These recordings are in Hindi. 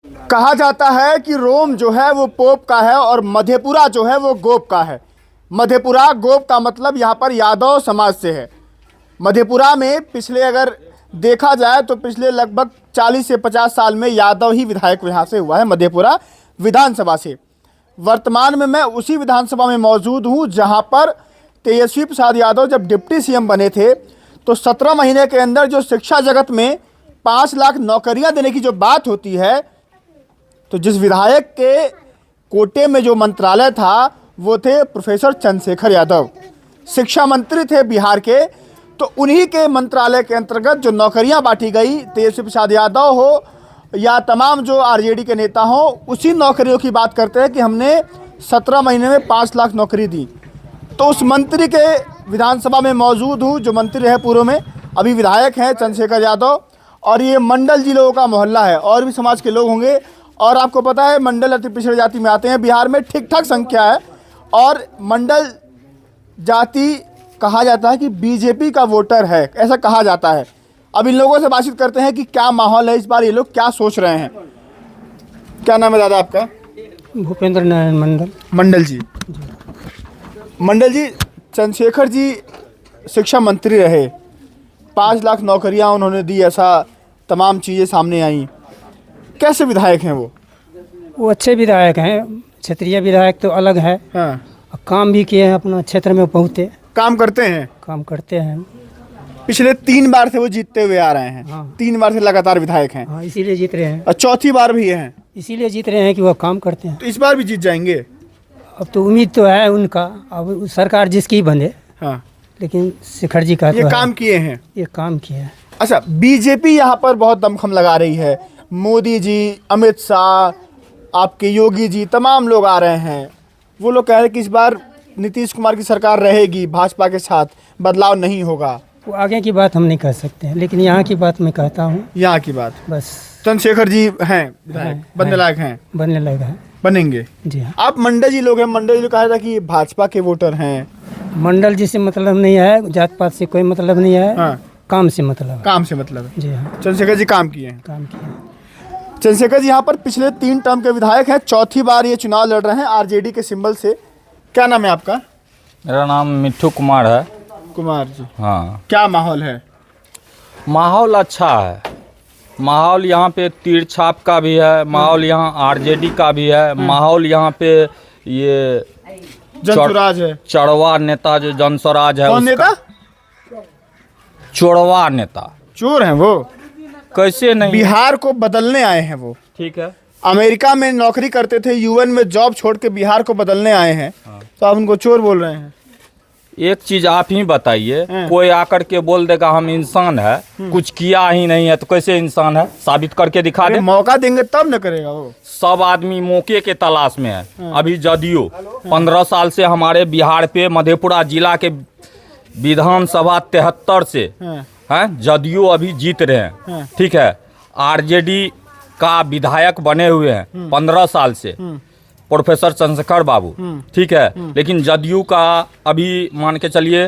कहा जाता है कि रोम जो है वो पोप का है और मधेपुरा जो है वो गोप का है। मधेपुरा गोप का मतलब यहाँ पर यादव समाज से है। मधेपुरा में पिछले अगर देखा जाए तो पिछले लगभग 40 से 50 साल में यादव ही विधायक यहाँ से हुआ है, मधेपुरा विधानसभा से। वर्तमान में मैं उसी विधानसभा में मौजूद हूँ जहाँ पर तेजस्वी प्रसाद यादव जब डिप्टी सीएम बने थे तो 17 महीने के अंदर जो शिक्षा जगत में 5 लाख नौकरियाँ देने की जो बात होती है, तो जिस विधायक के कोटे में जो मंत्रालय था वो थे प्रोफेसर चंद्रशेखर यादव, शिक्षा मंत्री थे बिहार के। तो उन्हीं के मंत्रालय के अंतर्गत जो नौकरियां बांटी गई, तेजस्वी प्रसाद यादव हो या तमाम जो आरजेडी के नेता हों, उसी नौकरियों की बात करते हैं कि हमने 17 महीने में 5 लाख नौकरी दी। तो उस मंत्री के विधानसभा में मौजूद हूँ जो मंत्री रहे पूर्व में, अभी विधायक हैं चंद्रशेखर यादव। और ये मंडल जी लोगों का मोहल्ला है, और भी समाज के लोग होंगे। और आपको पता है मंडल अति पिछड़ी जाति में आते हैं, बिहार में ठीक ठाक संख्या है। और मंडल जाति कहा जाता है कि बीजेपी का वोटर है, ऐसा कहा जाता है। अब इन लोगों से बातचीत करते हैं कि क्या माहौल है इस बार, ये लोग क्या सोच रहे हैं। क्या नाम है दादा आपका? भूपेंद्र नारायण मंडल। मंडल जी, मंडल जी, चंद्रशेखर जी शिक्षा मंत्री रहे, 5 लाख नौकरियां उन्होंने दी, ऐसा तमाम चीज़ें सामने आई। कैसे विधायक हैं वो अच्छे विधायक हैं। क्षेत्रीय विधायक तो अलग है। हाँ, काम भी किए हैं अपना क्षेत्र में, बहुते काम करते हैं। काम करते हैं। पिछले 3 बार से वो जीतते हुए आ रहे हैं। हाँ। 3 बार से लगातार विधायक हैं। हाँ, इसीलिए जीत रहे हैं। और चौथी बार भी हैं, इसीलिए जीत रहे हैं कि वह काम करते हैं। तो इस बार भी जीत जाएंगे। अब तो उम्मीद तो है उनका, अब सरकार जिसकी बने, हाँ, लेकिन शेखर जी का ये तो काम है। किए हैं। ये काम किया है। अच्छा, बीजेपी यहाँ पर बहुत दमखम लगा रही है। मोदी जी, अमित शाह, आपके योगी जी, तमाम लोग आ रहे हैं। वो लोग कह रहे हैं कि इस बार नीतीश कुमार की सरकार रहेगी भाजपा के साथ, बदलाव नहीं होगा। वो आगे की बात हम नहीं कह सकते हैं, लेकिन यहाँ की बात मैं कहता हूँ। यहाँ की बात बस चंद्रशेखर जी हैं विधायक, बनने लायक हैं, बनने लगा है। बनेंगे। जी हाँ। आप मंडल जी लोग हैं, मंडल जी कहा था कि भाजपा के वोटर हैं। मंडल जी से मतलब नहीं है, जात पात से कोई मतलब नहीं है। हाँ, काम से मतलब है। काम से मतलब है। जी हाँ, चंद्रशेखर जी काम किए हैं। काम किया। चंद्रशेखर जी यहाँ पर पिछले 3 टर्म के विधायक हैं, चौथी बार ये चुनाव लड़ रहे हैं आरजेडी के सिंबल से। क्या नाम है आपका? मेरा नाम मिट्ठू कुमार है। कुमार जी, हाँ, क्या माहौल है? माहौल अच्छा है। माहौल यहाँ पे तीर छाप का भी है, माहौल यहाँ आरजेडी का भी है, माहौल यहाँ पे ये जनसुराज है। चढ़वा नेता जो जनस्वराज है। कौन नेता? चोरवा नेता। चोर हैं वो, कैसे नहीं? बिहार को बदलने आए हैं वो। ठीक है। अमेरिका में नौकरी करते थे, यूएन में जॉब छोड़ के बिहार को बदलने आए हैं। तो आप उनको चोर बोल रहे हैं। एक चीज आप ही बताइए, हाँ। कोई आकर के बोल देगा हम इंसान है, कुछ किया ही नहीं है, तो कैसे इंसान है? साबित करके दिखा दे। मौका देंगे तब न करेगा वो। सब आदमी मौके के तलाश में है। अभी जदयू 15 साल से हमारे बिहार पे मधेपुरा जिला के विधानसभा 73 से हैं, जदयू अभी जीत रहे हैं। ठीक है, आरजेडी का विधायक बने हुए हैं 15 साल से प्रोफेसर चंद्रशेखर बाबू। ठीक है, लेकिन जदयू का अभी मान के चलिए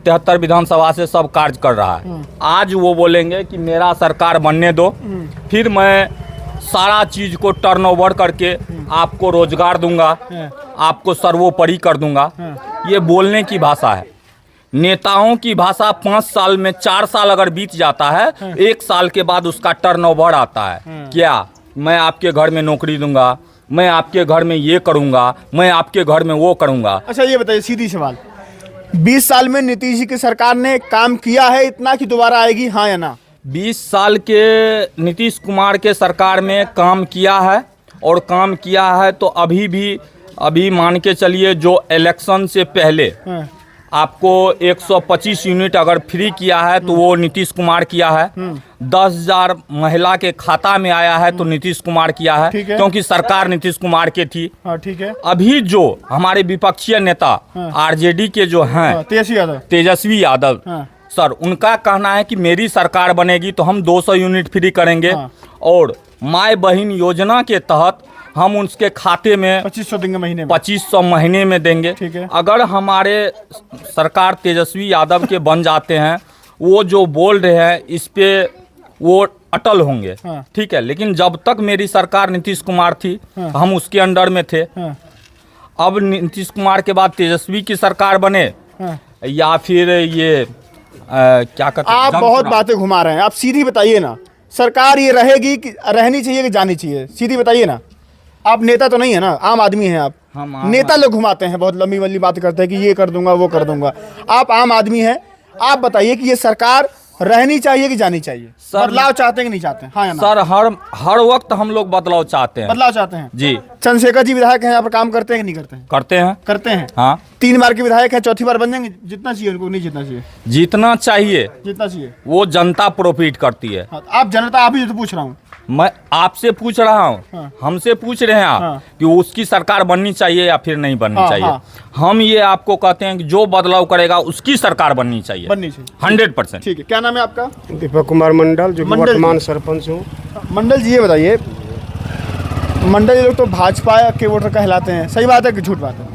73 विधानसभा से सब कार्य कर रहा है। आज वो बोलेंगे कि मेरा सरकार बनने दो, फिर मैं सारा चीज को टर्नओवर करके आपको रोजगार दूंगा, आपको सर्वोपरि कर दूंगा। ये बोलने की भाषा है। नेताओं की भाषा 5 साल में 4 साल अगर बीत जाता है, 1 साल के बाद उसका टर्नओवर आता है। क्या मैं आपके घर में नौकरी दूंगा, मैं आपके घर में ये करूंगा, मैं आपके घर में वो करूंगा। अच्छा, ये बताइए सीधी सवाल, 20 साल में नीतीश जी की सरकार ने काम किया है इतना कि दोबारा आएगी, हाँ या ना? 20 साल के नीतीश कुमार के सरकार में काम किया है, और काम किया है तो अभी मान के चलिए जो इलेक्शन से पहले आपको 125 यूनिट अगर फ्री किया है तो वो नीतीश कुमार किया है। 10,000 महिला के खाता में आया है तो नीतीश कुमार किया है, क्योंकि सरकार नीतीश कुमार की थी। ठीक है। अभी जो हमारे विपक्षीय नेता आरजेडी के जो हैं, तेजस्वी यादव सर, उनका कहना है कि मेरी सरकार बनेगी तो हम 200 यूनिट फ्री करेंगे, और माय बहन योजना के तहत हम उसके खाते में 2500 देंगे महीने में। 2500 महीने में देंगे। अगर हमारे सरकार तेजस्वी यादव के बन जाते हैं, वो जो बोल रहे हैं इस पे वो अटल होंगे। हाँ। ठीक है, लेकिन जब तक मेरी सरकार नीतीश कुमार थी, हाँ। हम उसके अंडर में थे। हाँ, अब नीतीश कुमार के बाद तेजस्वी की सरकार बने, हाँ। या फिर ये क्या कहते हैं, आप बहुत बातें घुमा रहे हैं, आप सीधी बताइए ना, सरकार ये रहेगी कि रहनी चाहिए कि जानी चाहिए, सीधी बताइए ना। आप नेता तो नहीं है ना, आम आदमी हैं आप। हम आम नेता लोग घुमाते हैं, बहुत लंबी लंबी बात करते हैं कि ये कर दूंगा वो कर दूंगा। आप आम आदमी हैं, आप बताइए कि ये सरकार रहनी चाहिए कि जानी चाहिए? सर, बदलाव चाहते हैं कि नहीं चाहते हैं? हाँ या ना? सर, हर वक्त हम लोग बदलाव चाहते हैं। बदलाव चाहते हैं जी। चंद्रशेखर जी विधायक हैं, यहाँ पर काम करते हैं कि नहीं करते हैं? करते हैं। करते हैं। हाँ, 3 बार के विधायक हैं, चौथी बार बन जाएंगे? जितना चाहिए उनको, नहीं जितना चाहिए? जीतना चाहिए, जितना चाहिए। वो जनता प्रॉफिट करती है। हाँ, आप जनता, आप ही तो पूछ रहा हूँ। मैं आपसे पूछ रहा हूँ, हाँ। हमसे पूछ रहे हैं आप, हाँ। कि उसकी सरकार बननी चाहिए या फिर नहीं बननी हाँ, चाहिए। हाँ। हम ये आपको कहते हैं कि जो बदलाव करेगा उसकी सरकार बननी चाहिए। बननी चाहिए। 100%। ठीक है, क्या नाम है आपका? दीपक कुमार मंडल, जो कि मंडल जी। वर्तमान सरपंच हूँ। मंडल जी, ये बताइए, मंडल जी लोग तो भाजपा के वोटर कहलाते हैं, सही बात है कि झूठ बात है?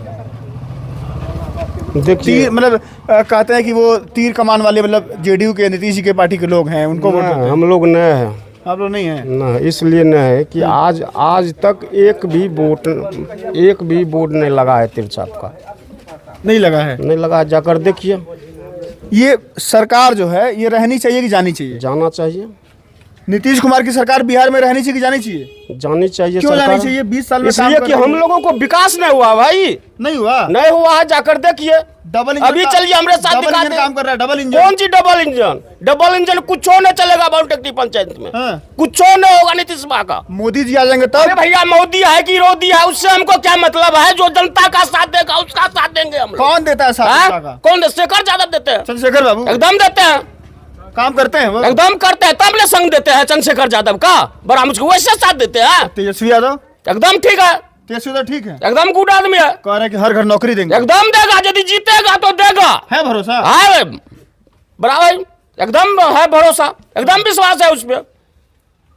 देखिए, तीर मतलब कहते हैं कि वो तीर कमान वाले, मतलब जेडीयू के, नीतीश जी के पार्टी के लोग हैं, उनको वोट देते हैं। हम लोग नए हैं आप लोग नहीं हैं? ना, इसलिए नए है कि आज तक एक भी बोर्ड नहीं लगा है तीर छाप का, नहीं लगा है। नहीं लगा है। जाकर देखिए, ये सरकार जो है ये रहनी चाहिए कि जानी चाहिए? जाना चाहिए। नीतीश कुमार की सरकार बिहार में रहनी चाहिए कि जानी चाहिए? जानी चाहिए। क्यों सरकार। जानी चाहिए? 20 साल में काम इसलिए कर कि रही हम है। लोगों को विकास नहीं हुआ भाई, नहीं हुआ। नहीं हुआ है। जाकर देखिए, डबल इंजन अभी का- चलिए हमरे साथ डबल दिखा इंजन दे। काम कर रहा है, डबल इंजन। कौन सी डबल इंजन? डबल इंजन कुछ नहीं चलेगा बाउंटेक्टी पंचायत में। हाँ। कुछ नहीं होगा नीतीश कुमार का। मोदी जी आ जाएंगे अरे तब? भैया, मोदी है कि विरोधी है, उससे हमको क्या मतलब है? जो जनता का साथ देगा उसका साथ देंगे हम लोग। कौन देता है साथ हाँ? जनता का? कौन? शेखर यादव देते हैं, चंद्रशेखर बाबू एकदम देते हैं, काम करते हैं वो? एकदम करते हैं। तब ले संग देते हैं चंद्रशेखर यादव का, बड़ा मुझको वैसे साथ देते हैं। तेजस्वी यादव? एकदम ठीक है, तेजस्वी तो ठीक है, एकदम गुड आदमी है, कह रहे हैं कि हर घर नौकरी देंगे। एकदम देगा। यदि जीतेगा तो देगा। है भरोसा? है बराबर, एकदम है भरोसा, एकदम विश्वास है उसमें।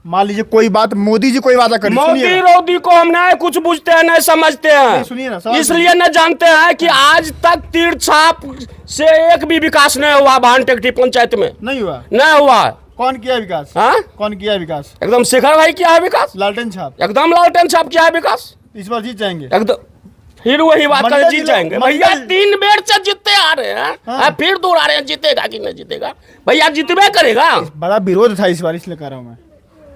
मान लीजिए कोई बात, मोदी जी कोई वादा करें, मोदी सुनिए रोदी को हम नहीं कुछ पूछते हैं, नहीं समझते सुनिए ना, हैं, सवाल इसलिए न जानते हैं कि आज तक तीर छाप से एक भी विकास नहीं हुआ भानटेकटी पंचायत में, नहीं हुआ। नहीं हुआ है। कौन किया विकास? हाँ? कौन किया विकास? एकदम शेखर भाई किया है विकास, लालटेन छाप। एकदम लालटेन छाप किया है विकास, इस बार जीत जाएंगे? एकदम। फिर वही बात मंडल करें, जी जीत लोग- जाएंगे मंडल- भैया। 3 बेर से जीतते आ रहे हैं, हाँ। फिर दूर आ रहे हैं, जीतेगा कि नहीं जीतेगा? भैया जीतबे करेगा। बड़ा विरोध था इस बार, इसलिए कह रहा हूँ मैं।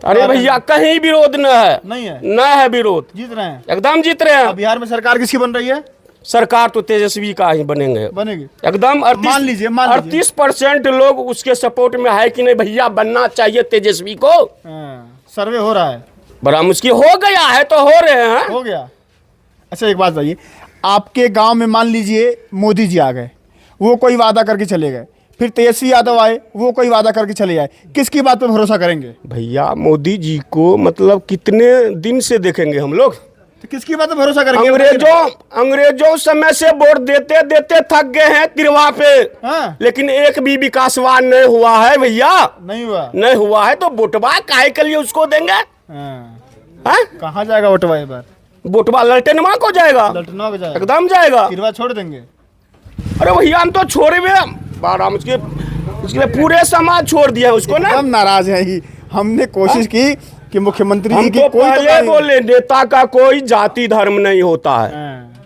अरे भैया, कहीं विरोध न है, नहीं है? न है विरोध, जीत रहे हैं। एकदम जीत रहे अब हैं। बिहार में सरकार किसकी बन रही है? सरकार तो तेजस्वी का ही बनेंगे बनेगी। एकदम। मान लीजिए 38% लोग उसके सपोर्ट में है कि नहीं भैया, बनना चाहिए तेजस्वी को। हाँ, सर्वे हो रहा है। बड़ा मुश्किल हो गया है तो हो रहे हैं। हो गया। अच्छा, एक बात बताइए, आपके गांव में मान लीजिए मोदी जी आ गए, वो कोई वादा करके चले गए, फिर तेजस्वी यादव आए, वो कोई वादा करके चले जाए, किसकी बात पे भरोसा करेंगे? भैया, मोदी जी को मतलब कितने दिन से देखेंगे हम लोग? तो किसकी बात पे भरोसा करेंगे? अंग्रेजों समय से वोट देते देते थक गए हैं तिरवा पे। हाँ। लेकिन एक भी विकासवान नहीं हुआ है भैया, नहीं हुआ। नहीं हुआ है। तो वोटवा काहे के लिए उसको देंगे? हाँ। हाँ? कहाँ जाएगा वोटवा इस बार? वोटवा ललटेनवा को जाएगा, ललटनवा पे जाएगा, एकदम जाएगा। किरवा छोड़ देंगे। अरे भैया, हम तो छोड़े हुए बारह उसके पूरे समाज छोड़ दिया उसको ना। हम नाराज हैं ही, हमने कोशिश की कि मुख्यमंत्री जी हम की तो कोई पहले नहीं- बोले, नेता का कोई जाति धर्म नहीं होता है, हाँ।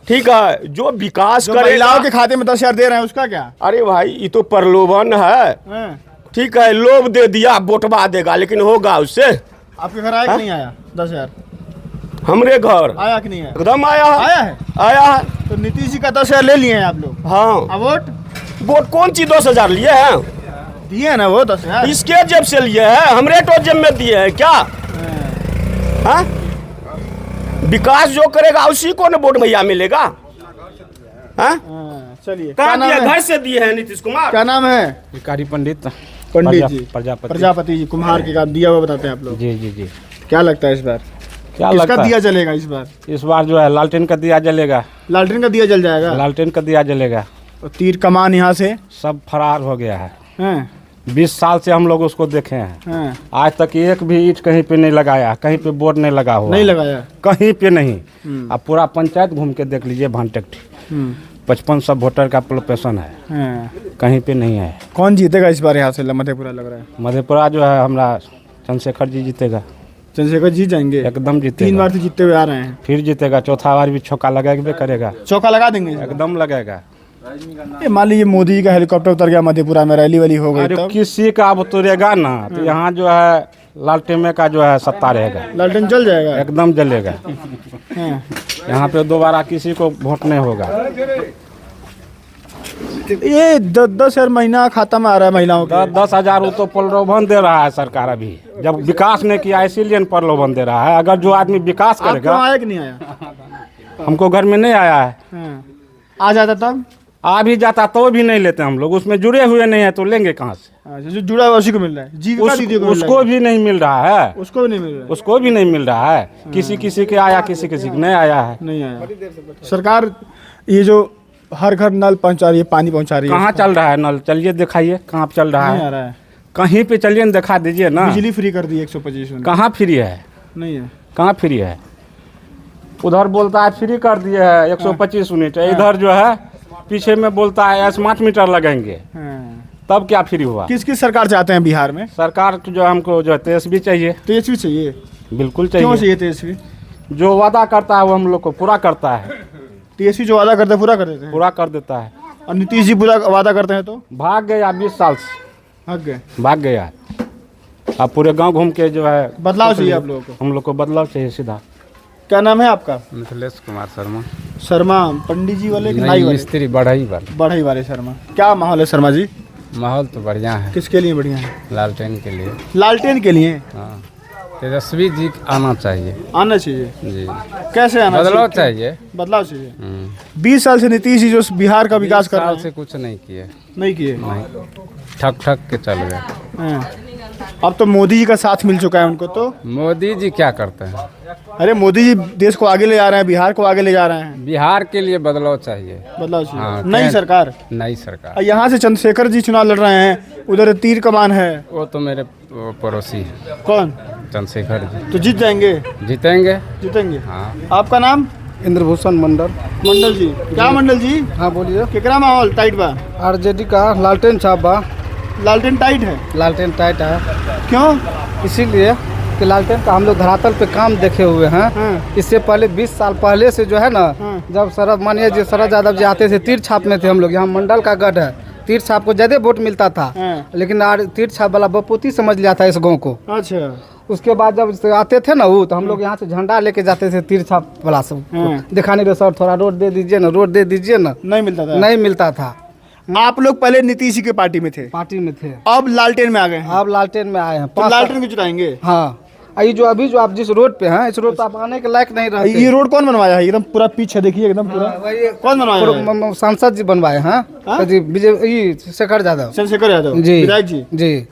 ठीक है? जो विकास जो करेगा। महिलाओं के खाते में 10,000 दे रहे हैं, उसका क्या? अरे भाई, ये तो प्रलोभन है, हाँ। ठीक है? लोभ दे दिया, वोटवा देगा, लेकिन होगा उससे? आपके घर आया कि नहीं आया 10,000? हमरे घर आया कि नहीं आया? एकदम आया है, आया है। आया है। तो नीतीश जी का 10,000 ले लिए हैं आप लोग। हाँ, अब वोट वोट कौन सी 10,000 लिए हैं? दिए हैं ना वो 10,000। इसके जेब से लिए हैं, हमरे तो जेब में दिए हैं क्या? हाँ? विकास जो करेगा उसी को न वोट भैया मिलेगा। हाँ? चलिए, कहाँ क्या नाम दिए? है? घर से दिए हैं नीतीश कुमार। क्या नाम है? भिखारी पंडित पंडित जी, प्रजापति। प्रजापति जी, कुम्हार के काम दिया हुआ बताते हैं आप लोग। जी जी जी। क्या लगता है इस बार क्या किसका लगता दिया है जलेगा इस बार? इस बार जो है लालटेन का दिया जलेगा, लालटेन का दिया जल जाएगा? लालटेन का दिया जलेगा। और तीर कमान यहाँ से? सब फरार हो गया है। हैं? 20 साल से हम लोग उसको देखे हैं, हैं? आज तक एक भी ईंट कहीं पे नहीं लगाया, कहीं पे बोर्ड नहीं लगा हुआ, नहीं लगाया? कहीं पे नहीं। अब पूरा पंचायत घूम के देख लीजिए, भानटेकटी 55 वोटर का प्रोपेशन है, हैं? कहीं पे नहीं है। कौन जीतेगा इस बार यहाँ से? मधेपुरा लग रहा है। मधेपुरा जो है हमारा चंद्रशेखर जी जीतेगा, चंद्रशेखर जीत जाएंगे? एकदम 3 जीतेगा। बार से जीतते हुए आ रहे हैं, फिर जीतेगा, चौथा बार भी छक्का लगाएगा करेगा, चौका लगा देंगे? एकदम लगेगा। ये मान लीजिए मोदी जी का हेलीकॉप्टर उतर गया मधेपुरा में, रैली वैली हो गई, अरे तब किसी का अब उतरेगा ना तो यहाँ जो है लालटेन का जो है सत्ता रहेगा, लालटेन जल जाएगा? एकदम जलेगा। हाँ। यहाँ पे दोबारा किसी को वोट नहीं होगा। ये 10,000 महीना खाता में आ रहा है महिलाओं का। 10,000 वो तो प्रलोभन दे रहा है सरकार अभी, जब विकास नहीं किया इसीलिए प्रलोभन दे रहा है। अगर जो आदमी विकास आपको करेगा, आया कि नहीं आया? हमको घर में नहीं आया है, हाँ। आ जाता तब? आ भी जाता तो भी नहीं लेते हम लोग, उसमें जुड़े हुए नहीं है तो लेंगे कहाँ से? अच्छा, जो जुड़ा हुआ उसी को मिल रहा है, जीविका दीदी को मिल रहा उसको है। भी नहीं मिल रहा है, उसको भी नहीं मिल रहा है? उसको भी नहीं मिल रहा है। किसी किसी के आया, किसी किसी के नहीं आया है। नहीं आया। सरकार ये जो हर घर नल पहुंचा रही है, पानी पहुंचा रही है, कहाँ चल रहा है नल? चलिए दिखाइए कहाँ पे चल रहा नहीं आ है, रहा है। कहीं पे चलिए ना, दिखा दीजिए ना। बिजली फ्री कर दी 125 यूनिट। कहाँ फ्री है? नहीं है। कहाँ फ्री है? उधर बोलता है फ्री कर दिए है 125 यूनिट, इधर जो है पीछे में बोलता है स्मार्ट मीटर लगेंगे, हाँ। तब क्या फ्री हुआ? किस किस सरकार चाहते हैं बिहार में? सरकार को जो हमको जो तेजस्वी चाहिए, तेजस्वी चाहिए? बिल्कुल क्यों चाहिए। चाहिए तेजस्वी? जो वादा करता है वो हम लोग को पूरा करता है, तेजस्वी जो वादा करते हैं पूरा कर देते हैं, पूरा कर देता है। और नीतीश जी पूरा वादा करते हैं तो भाग गया 20 साल से, भाग गए। भाग गया। अब पूरे गांव घूम के जो है बदलाव चाहिए आप लोगों को। हम लोग को बदलाव चाहिए सीधा। क्या नाम है आपका? मिथिलेश कुमार शर्मा। शर्मा पंडित जी वाले कि नाई नहीं, वाले? मिस्त्री बढ़ई वाला। बढ़ई वाले शर्मा। क्या माहौल है शर्मा जी? माहौल तो बढ़िया है, किसके लिए बढ़िया है? लालटेन के लिए। लालटेन के लिए हाँ, तेजस्वी जी आना चाहिए आना चाहिए। जी, कैसे आना बदलाव चाहिए। बदलाव चाहिए। 20 साल से नीतीश जी जो बिहार का विकास कर रहे साल हैं से कुछ नहीं किए, नहीं किए। नहीं, ठक ठक के चल गए। हाँ। अब तो मोदी जी का साथ मिल चुका है उनको तो। मोदी जी क्या करते हैं? अरे मोदी जी देश को आगे ले जा रहे हैं, बिहार को आगे ले जा रहे हैं। बिहार के लिए बदलाव चाहिए, बदलाव चाहिए। हाँ, नई सरकार। नई सरकार। और यहाँ से चंद्रशेखर जी चुनाव लड़ रहे हैं, उधर तीर कमान है। वो तो मेरे पड़ोसी हैं, कौन? चंद्रशेखर जी। तो जीत जाएंगे? जीतेंगे। जीतेंगे। हाँ, आपका नाम? इंद्रभूषण मंडल। मंडल जी। क्या मंडल जी? हाँ बोलिए। केकरा माहौल टाइट बा? आरजेडी का लालटेन छाप बा। लालटेन टाइट है? लालटेन टाइट है क्यों? इसीलिए कि लालटेन का हम लोग धरातल पे काम देखे हुए हैं। हाँ। इससे पहले 20 साल पहले से जो है ना, हाँ। जब शरद मानिए जी शरद यादव जी आते थे, तीर छाप में थे हम लोग। यहाँ मंडल का गढ़ है, तीर छाप को ज़्यादा वोट मिलता था। हाँ। लेकिन तीर छाप वाला बपोती समझ लिया था इस गाँव को। अच्छा। उसके बाद जब आते थे ना वो, तो हम लोग यहाँ से झंडा लेके जाते थे तीर छाप वाला सब हाँ। दिखाने के, सर थोड़ा रोड दे दीजिए ना, रोड दे दीजिए ना। नहीं मिलता था? नहीं मिलता था। आप लोग पहले नीतीश जी के पार्टी में थे, पार्टी में थे, अब लालटेन में आ गए हैं। आप लालटेन में आए हैं। तो लालटेन को जिताएंगे? हाँ। ये जो अभी जो आप जिस रोड पे हैं, इस रोड पे आप आने के लायक नहीं रहते। ये रोड कौन बनवाया है? एकदम पूरा पीछे देखिए, एकदम पूरा कौन बनवाया है? सांसद जी बनवाए हैं। हाँ? जी विजय शेखर यादव। चंद्रशेखर यादव जी विधायक जी। जी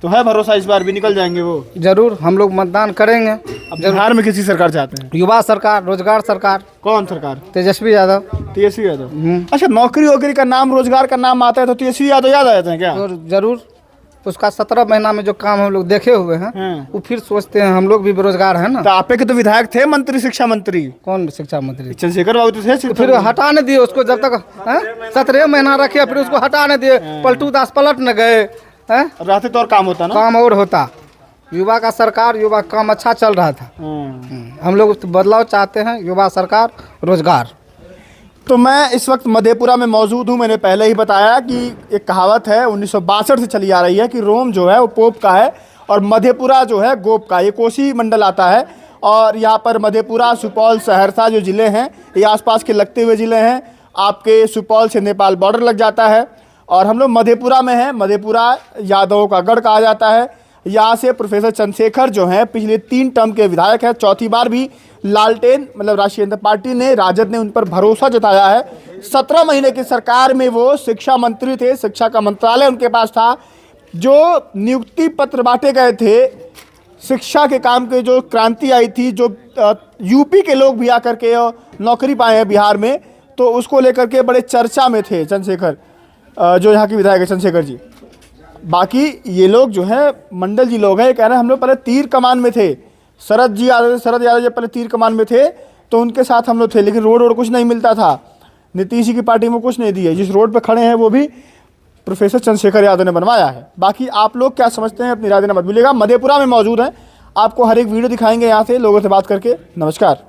तो है भरोसा इस बार भी निकल जाएंगे वो? जरूर, हम लोग मतदान करेंगे। अब बिहार में किसी सरकार चाहते हैं? युवा सरकार, रोजगार सरकार, कौन सरकार? तेजस्वी यादव। तेजस्वी यादव। अच्छा, नौकरी वोकरी का नाम, रोजगार का नाम आता है तो तेजस्वी यादव याद आ जाते हैं क्या? और जरूर उसका 17 महीना में जो काम हम लोग देखे हुए हैं, हाँ। वो फिर सोचते हैं हम लोग भी बेरोजगार है ना। तो आपे के तो विधायक थे, मंत्री, शिक्षा मंत्री। कौन शिक्षा मंत्री? चंद्रशेखर बाबू तो थे। तो फिर हटाने दिए उसको, जब तक 17 महीना रखे, फिर उसको हटाने दिए। पलटू दास पलट न गए हैं, रहते तो और काम होता ना। काम और होता। युवा का सरकार, युवा का काम अच्छा चल रहा था। हाँ। हम लोग तो बदलाव चाहते हैं, युवा सरकार, रोजगार। तो मैं इस वक्त मधेपुरा में मौजूद हूँ। मैंने पहले ही बताया कि एक कहावत है 1962 से चली आ रही है कि रोम जो है वो पोप का है और मधेपुरा जो है गोप का। ये कोसी मंडल आता है और यहाँ पर मधेपुरा, सुपौल, सहरसा जो ज़िले हैं, ये आसपास के लगते हुए ज़िले हैं। आपके सुपौल से नेपाल बॉर्डर लग जाता है और हम लोग मधेपुरा में हैं। मधेपुरा यादवों का गढ़ कहा जाता है। यहाँ से प्रोफेसर चंद्रशेखर जो हैं पिछले 3 टर्म के विधायक हैं। चौथी बार भी लालटेन मतलब राष्ट्रीय जनता पार्टी ने, राजद ने उन पर भरोसा जताया है। 17 महीने की सरकार में वो शिक्षा मंत्री थे, शिक्षा का मंत्रालय उनके पास था। जो नियुक्ति पत्र बांटे गए थे शिक्षा के काम के, जो क्रांति आई थी, जो यूपी के लोग भी आकर के नौकरी पाए हैं बिहार में, तो उसको लेकर के बड़े चर्चा में थे चंद्रशेखर, जो यहाँ के विधायक है चंद्रशेखर जी। बाकी ये लोग जो है मंडल जी लोग हैं, ये कह रहे हैं हम लोग पहले तीर कमान में थे। शरद यादव जब पहले तीर कमान में थे तो उनके साथ हम लोग थे, लेकिन रोड कुछ नहीं मिलता था। नीतीश जी की पार्टी में कुछ नहीं दिए। जिस रोड पे खड़े हैं वो भी प्रोफेसर चंद्रशेखर यादव ने बनवाया है। बाकी आप लोग क्या समझते हैं अपनी राय देना मत भूलिएगा। मधेपुरा में मौजूद हैं, आपको हर एक वीडियो दिखाएंगे यहाँ से लोगों से बात करके। नमस्कार।